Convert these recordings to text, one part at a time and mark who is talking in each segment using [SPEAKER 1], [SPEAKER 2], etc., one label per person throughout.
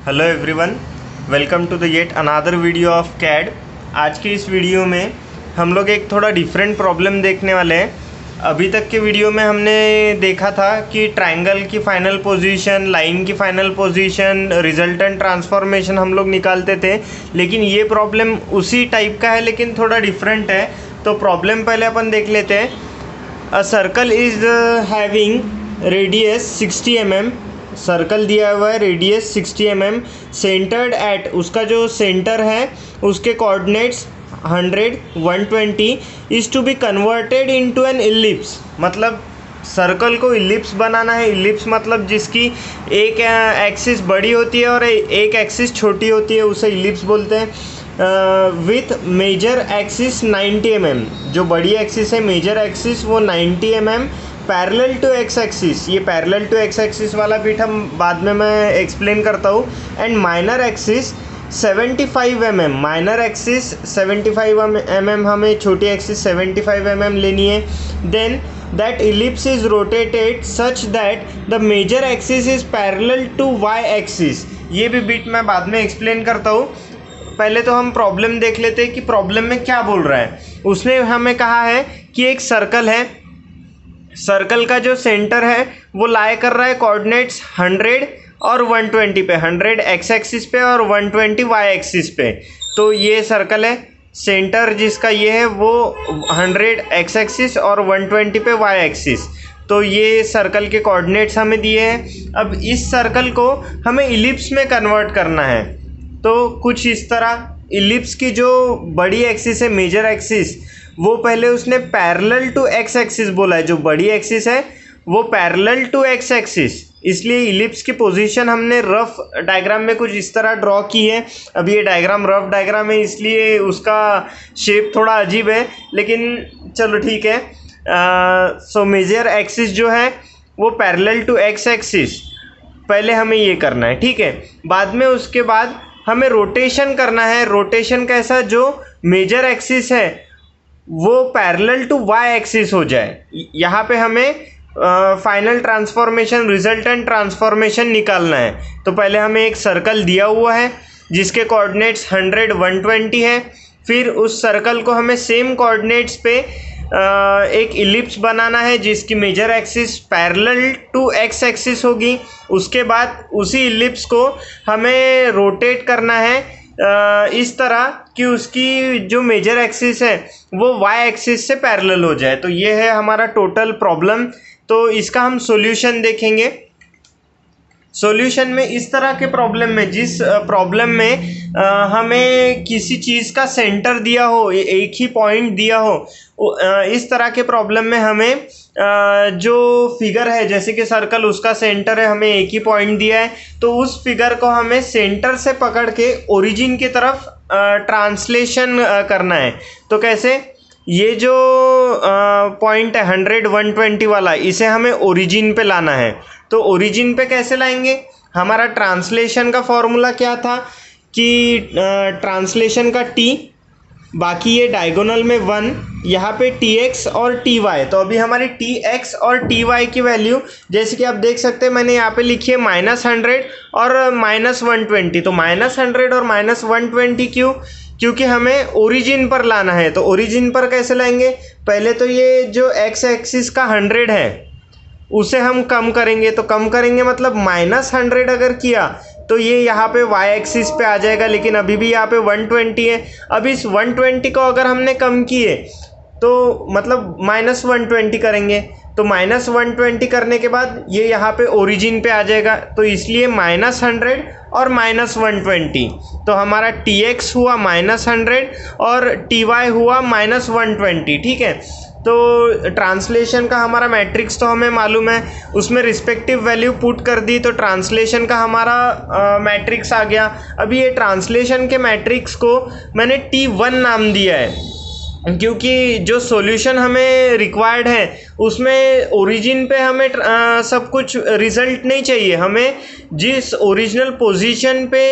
[SPEAKER 1] Hello everyone, welcome to the yet another video of CAD. आज की इस video में हम लोग एक थोड़ा डिफरेंट प्रॉब्लम देखने वाले हैं। अभी तक के वीडियो में हमने देखा था कि ट्रायंगल की फाइनल पोजीशन, लाइन की फाइनल पोजीशन, रिजल्टेंट ट्रांसफॉर्मेशन हम लोग निकालते थे, लेकिन ये प्रॉब्लम उसी टाइप का है लेकिन थोड़ा डिफरेंट है। तो प्रॉब्लम पहले अपन देख लेते हैं। A circle is having radius 60 mm, circle दिया हुआ है, रेडियस 60 mm, सेंटर्ड एट, उसका जो सेंटर है उसके coordinates 100, 120 is to be converted into an ellipse. मतलब सर्कल को इलिप्स बनाना है। इलिप्स मतलब जिसकी एक एक्सिस बड़ी होती है और एक एक्सिस छोटी होती है, उसे इलिप्स बोलते हैं। विथ मेजर एक्सिस 90 mm, जो बड़ी एक्सिस है मेजर एक्सिस वो 90 mm parallel to x axis. ये पैरेलल टू एक्स एक्सिस वाला बिट हम बाद में मैं एक्सप्लेन करता हूँ। And minor axis 75 mm, minor axis 75 mm, हमें छोटी एक्सिस 75 mm लेनी है। Then that ellipse is rotated such that the major axis is parallel to y axis. ये भी बिट मैं बाद में एक्सप्लेन करता हूँ। पहले तो हम प्रॉब्लम देख लेते हैं कि प्रॉब्लम में क्या बोल रहा है। उसने हमें कहा है कि एक सर्कल है, सर्कल का जो सेंटर है वो लाई कर रहा है कोऑर्डिनेट्स 100 और 120 पे, 100 एक्स एक्सिस पे और 120 वाई एक्सिस पे। तो ये सर्कल है, सेंटर जिसका ये है वो 100 एक्स एक्सिस और 120 पे वाई एक्सिस। तो ये सर्कल के कोऑर्डिनेट्स हमें दिए हैं। अब इस सर्कल को हमें इलिप्स में कन्वर्ट करना है। तो कुछ इस तरह, इलिप्स की जो बड़ी एक्सिस है मेजर एक्सिस, वो पहले उसने पैरेलल टू एक्स एक्सिस बोला है। जो बड़ी एक्सिस है वो पैरेलल टू एक्स एक्सिस, इसलिए इलिप्स की पोजीशन हमने रफ डायग्राम में कुछ इस तरह ड्रॉ की है। अब ये डायग्राम रफ डायग्राम है इसलिए उसका शेप थोड़ा अजीब है, लेकिन चलो ठीक है। सो मेजर एक्सिस जो है वो पैरेलल टू एक्स एक्सिस, पहले हमें ये करना है, ठीक है। बाद में उसके बाद हमें रोटेशन करना है। रोटेशन कैसा, जो मेजर एक्सिस है वो पैरेलल टू वाई एक्सिस हो जाए। यहाँ पे हमें फाइनल ट्रांसफॉर्मेशन, रिजल्टेंट ट्रांसफॉर्मेशन निकालना है। तो पहले हमें एक सर्कल दिया हुआ है जिसके कोऑर्डिनेट्स 100, 120 है। फिर उस सर्कल को हमें सेम कोऑर्डिनेट्स पे एक इलिप्स बनाना है जिसकी major axis parallel to x axis होगी। उसके बाद उसी इलिप्स को हमें रोटेट करना है इस तरह कि उसकी जो मेजर एक्सिस है वो वाई एक्सिस से पैरेलल हो जाए। तो ये है हमारा टोटल प्रॉब्लम। तो इसका हम सॉल्यूशन देखेंगे। सॉल्यूशन में इस तरह के प्रॉब्लम में, जिस प्रॉब्लम में हमें किसी चीज़ का सेंटर दिया हो, एक ही पॉइंट दिया हो, इस तरह के प्रॉब्लम में हमें जो फिगर है, जैसे कि सर्कल उसका सेंटर है, हमें एक ही पॉइंट दिया है, तो उस फिगर को हमें सेंटर से पकड़ के ओरिजिन की तरफ ट्रांसलेशन करना है। तो कैसे, ये जो पॉइंट है 100, 120 वाला, इसे हमें ओरिजिन पे लाना है। तो ओरिजिन पे कैसे लाएंगे, हमारा ट्रांसलेशन का फॉर्मूला क्या था कि ट्रांसलेशन का t, बाकी ये डायगोनल में 1, यहाँ पे tx और ty। तो अभी हमारी tx और ty की वैल्यू जैसे कि आप देख सकते हैं, मैंने यहाँ पे लिखी है -100 और -120। तो -100 और -120 क्यों? क्योंकि हमें ओरिजिन पर लाना है। तो ओरिजिन पर कैसे लाएंगे, पहले तो ये जो x एक्सिस का 100 है उसे हम कम करेंगे। तो कम करेंगे मतलब -100 अगर किया तो ये यहाँ पे y एक्सिस पे आ जाएगा, लेकिन अभी भी यहाँ पे 120 है। अब इस 120 को अगर हमने कम किए तो मतलब -120 करेंगे। तो -120 करने के बाद ये यहाँ पे ओरिजिन पे आ जाएगा। तो इसलिए -100 और -120, तो हमारा tx हुआ -100 और ty हुआ -120, ठीक है। तो ट्रांसलेशन का हमारा मैट्रिक्स तो हमें मालूम है, उसमें रिस्पेक्टिव वैल्यू पुट कर दी तो ट्रांसलेशन का हमारा मैट्रिक्स आ गया। अभी ये ट्रांसलेशन के मैट्रिक्स को मैंने T1 नाम दिया है, क्योंकि जो सॉल्यूशन हमें रिक्वायर्ड है उसमें ओरिजिन पे हमें सब कुछ रिजल्ट नहीं चाहिए, हमें जिस ओरिजिनल पोजीशन पे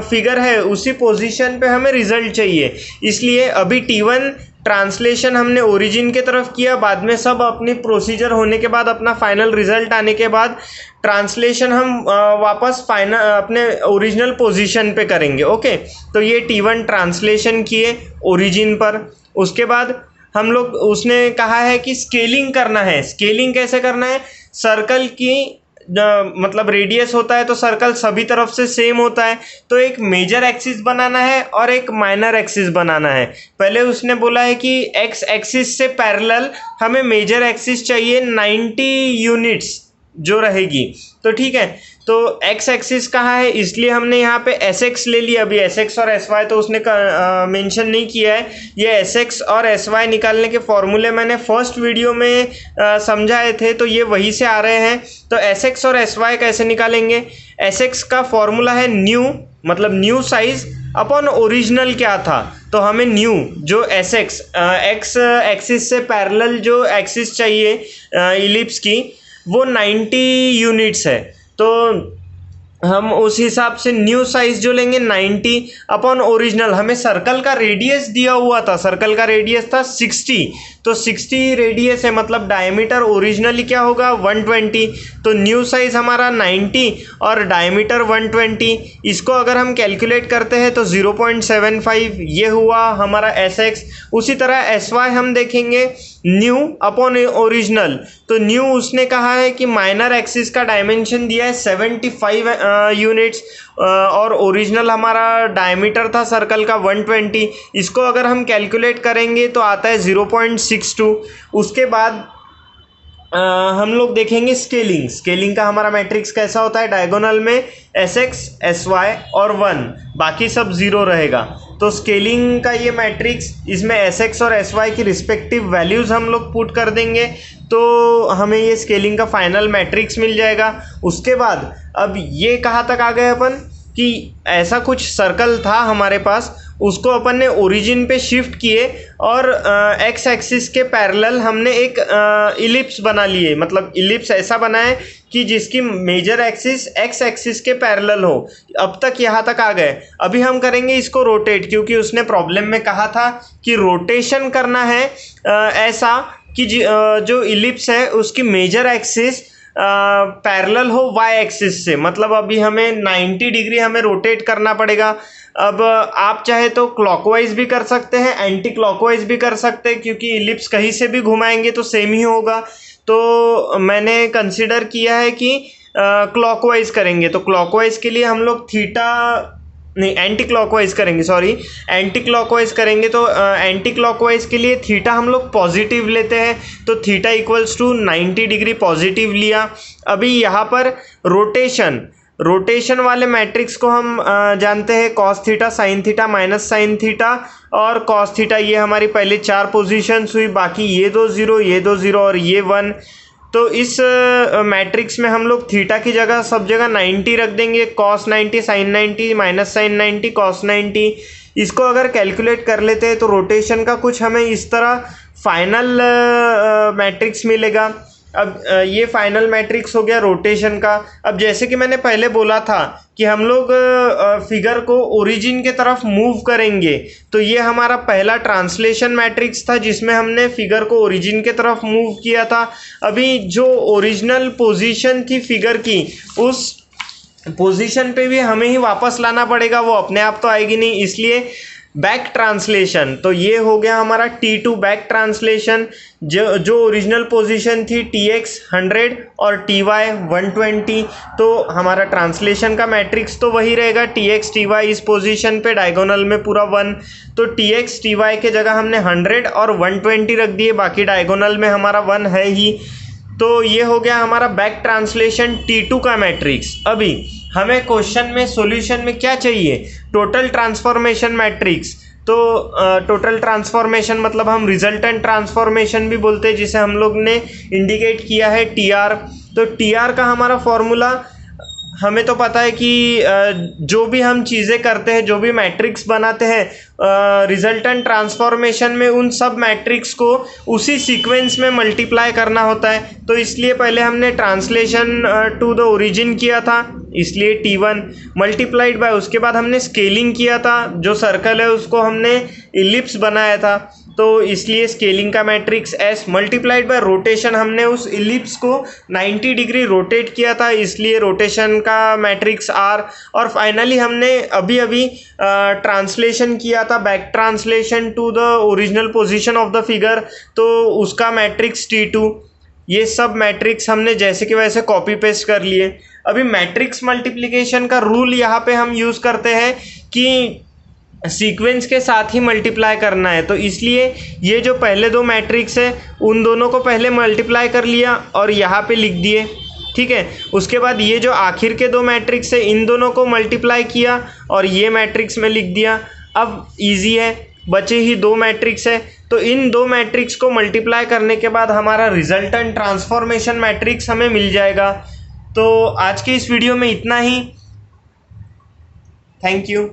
[SPEAKER 1] फिगर है उसी पोजीशन पे हमें रिजल्ट चाहिए। इसलिए अभी T1 ट्रांसलेशन हमने ओरिजिन के तरफ किया, बाद में सब अपनी प्रोसीजर होने के बाद, अपना फाइनल रिजल्ट आने के बाद ट्रांसलेशन हम वापस फाइनल अपने ओरिजिनल पोजीशन पे करेंगे। ओके, तो ये T1 ट्रांसलेशन किए ओरिजिन पर। उसके बाद हम लोग उसने कहा है कि स्केलिंग करना है। स्केलिंग कैसे करना है? सर्कल की मतलब रेडियस होता है तो सर्कल सभी तरफ से सेम होता है, तो एक मेजर एक्सिस बनाना है और एक माइनर एक्सिस बनाना है। पहले उसने बोला है कि एक्स एक्सिस से पैरेलल हमें मेजर एक्सिस चाहिए 90 यूनिट्स जो रहेगी। तो ठीक है, तो एक्स एक्सिस कहाँ है, इसलिए हमने यहाँ पे एस एक्स ले लिया। अभी एस एक्स और एस वाई तो उसने मेंशन नहीं किया है। ये एस एक्स और एस वाई निकालने के फॉर्मूले मैंने फर्स्ट वीडियो में समझाए थे, तो ये वहीं से आ रहे हैं। तो एस एक्स और एस वाई कैसे निकालेंगे? एस एक्स का फॉर्मूला है न्यू, मतलब न्यू साइज अपॉन ओरिजिनल क्या था, तो हमें न्यू जो एस एक्स एक्स एक्सिस से पैरेलल जो एक्सिस चाहिए इलिप्स की वो 90 यूनिट्स है। तो हम उस हिसाब से न्यू साइज जो लेंगे 90 अपॉन ओरिजिनल। हमें सर्कल का रेडियस दिया हुआ था, सर्कल का रेडियस था 60, तो 60 रेडियस है, मतलब डायमीटर ओरिजिनली क्या होगा 120। तो न्यू साइज हमारा 90 और डायमीटर 120। इसको अगर हम कैलकुलेट करते हैं तो 0.75 ये हुआ हमारा एस एक्स। उसी तरह एस वाई हम देखेंगे न्यू अपॉन ओरिजिनल। तो न्यू उसने कहा है कि माइनर एक्सिस का डायमेंशन दिया है 75 यूनिट्स और ओरिजिनल हमारा डायमीटर था सर्कल का 120। इसको अगर हम कैलकुलेट करेंगे तो आता है 0.62। उसके बाद हम लोग देखेंगे स्केलिंग। स्केलिंग का हमारा मैट्रिक्स कैसा होता है? डायगोनल में एस एक्स एस वाई और 1, बाकी सब 0 रहेगा। तो स्केलिंग का ये मैट्रिक्स, इसमें एस एक्स और एस वाई की रिस्पेक्टिव वैल्यूज़ हम लोग पुट कर देंगे तो हमें ये स्केलिंग का फाइनल मैट्रिक्स मिल जाएगा। उसके बाद अब ये कहाँ तक आ गए अपन कि ऐसा कुछ सर्कल था हमारे पास, उसको अपन ने ओरिजिन पे शिफ्ट किए और एक्स एक्सिस के पैरेलल हमने एक इलिप्स बना लिए। मतलब इलिप्स ऐसा बनाए कि जिसकी मेजर एक्सिस एक्स एक्सिस के पैरेलल हो। अब तक यहाँ तक आ गए। अभी हम करेंगे इसको रोटेट, क्योंकि उसने प्रॉब्लम में कहा था कि रोटेशन करना है ऐसा कि जो इलिप्स है उसकी मेजर एक्सिस पैरेलल हो वाई एक्सिस से। मतलब अभी हमें 90 डिग्री हमें रोटेट करना पड़ेगा। अब आप चाहे तो क्लॉकवाइज भी कर सकते हैं, एंटी क्लॉकवाइज भी कर सकते हैं, क्योंकि इलिप्स कहीं से भी घुमाएंगे तो सेम ही होगा। तो मैंने कंसिडर किया है कि क्लॉकवाइज करेंगे। तो क्लॉकवाइज के लिए हम लोग थीटा नहीं, एंटी क्लॉकवाइज करेंगे, सॉरी एंटी क्लॉकवाइज करेंगे। तो एंटी क्लॉकवाइज के लिए थीटा हम लोग पॉजिटिव लेते हैं, तो theta equals to 90 degree positive लिया। अभी यहाँ पर रोटेशन वाले मैट्रिक्स को हम जानते हैं cos theta sine theta minus sine theta और कॉस थीटा। ये हमारी पहले 4 पोजीशंस हुई, बाकी ये 2 0 ये 2 0 और ये 1। तो इस मैट्रिक्स में हम लोग थीटा की जगह सब जगह 90 रख देंगे, cos 90 sine 90 minus sine 90 cos 90। इसको अगर कैलकुलेट कर लेते हैं तो रोटेशन का कुछ हमें इस तरह फाइनल मैट्रिक्स मिलेगा। अब ये फाइनल मैट्रिक्स हो गया रोटेशन का। अब जैसे कि मैंने पहले बोला था कि हम लोग फिगर को ओरिजिन के तरफ मूव करेंगे, तो ये हमारा पहला ट्रांसलेशन मैट्रिक्स था जिसमें हमने फिगर को ओरिजिन के तरफ मूव किया था। अभी जो ओरिजिनल पोजीशन थी फिगर की, उस पोजीशन पे भी हमें ही वापस लाना पड़ेगा, वो अपने आप तो आएगी नहीं, इसलिए बैक ट्रांसलेशन। तो ये हो गया हमारा T2 बैक ट्रांसलेशन। जो ओरिजिनल पोजीशन थी TX 100 और TY 120, तो हमारा ट्रांसलेशन का मैट्रिक्स तो वही रहेगा TX TY इस पोजीशन पे डायगोनल में पूरा 1। तो TX TY के जगह हमने 100 और 120 रख दिए, बाकी डायगोनल में हमारा 1 है ही। तो ये हो गया हमारा बैक ट्रांसलेशन T2 का मैट्रिक्स। अभी हमें क्वेश्चन में सॉल्यूशन में क्या चाहिए? Total transformation matrix. तो टोटल ट्रांसफॉर्मेशन मतलब हम रिजल्टेंट ट्रांसफॉर्मेशन भी बोलते हैं, जिसे हम लोग ने इंडिकेट किया है TR। तो TR का हमारा फॉर्मूला हमें तो पता है कि जो भी हम चीज़ें करते हैं, जो भी मैट्रिक्स बनाते हैं रिजल्टेंट ट्रांसफॉर्मेशन में, उन सब मैट्रिक्स को उसी सीक्वेंस में मल्टीप्लाई करना होता है। तो इसलिए पहले हमने ट्रांसलेशन टू द ओरिजिन किया था, इसलिए T1 मल्टीप्लाइड बाय, उसके बाद हमने स्केलिंग किया था, जो सर्कल है उसको हमने इलिप्स बनाया था, तो इसलिए स्केलिंग का matrix S multiplied by rotation, हमने उस इलिप्स को 90 डिग्री रोटेट किया था इसलिए रोटेशन का मैट्रिक्स आर। और फाइनली हमने अभी अभी ट्रांसलेशन किया था, back translation to the original position of the figure, तो उसका मैट्रिक्स T2। ये सब मैट्रिक्स हमने जैसे कि वैसे कॉपी पेस्ट कर लिए। अभी मैट्रिक्स मल्टीप्लिकेशन का रूल यहाँ पे हम यूज़ करते हैं कि सीक्वेंस के साथ ही मल्टीप्लाई करना है, तो इसलिए ये जो पहले दो मैट्रिक्स है उन दोनों को पहले मल्टीप्लाई कर लिया और यहाँ पे लिख दिए, ठीक है। उसके बाद ये जो आखिर के दो मैट्रिक्स है इन दोनों को मल्टीप्लाई किया और ये मैट्रिक्स में लिख दिया। अब इजी है, बचे ही दो मैट्रिक्स है, तो इन दो मैट्रिक्स को मल्टीप्लाई करने के बाद हमारा रिजल्टेंट ट्रांसफॉर्मेशन मैट्रिक्स हमें मिल जाएगा। तो आज के इस वीडियो में इतना ही। Thank you.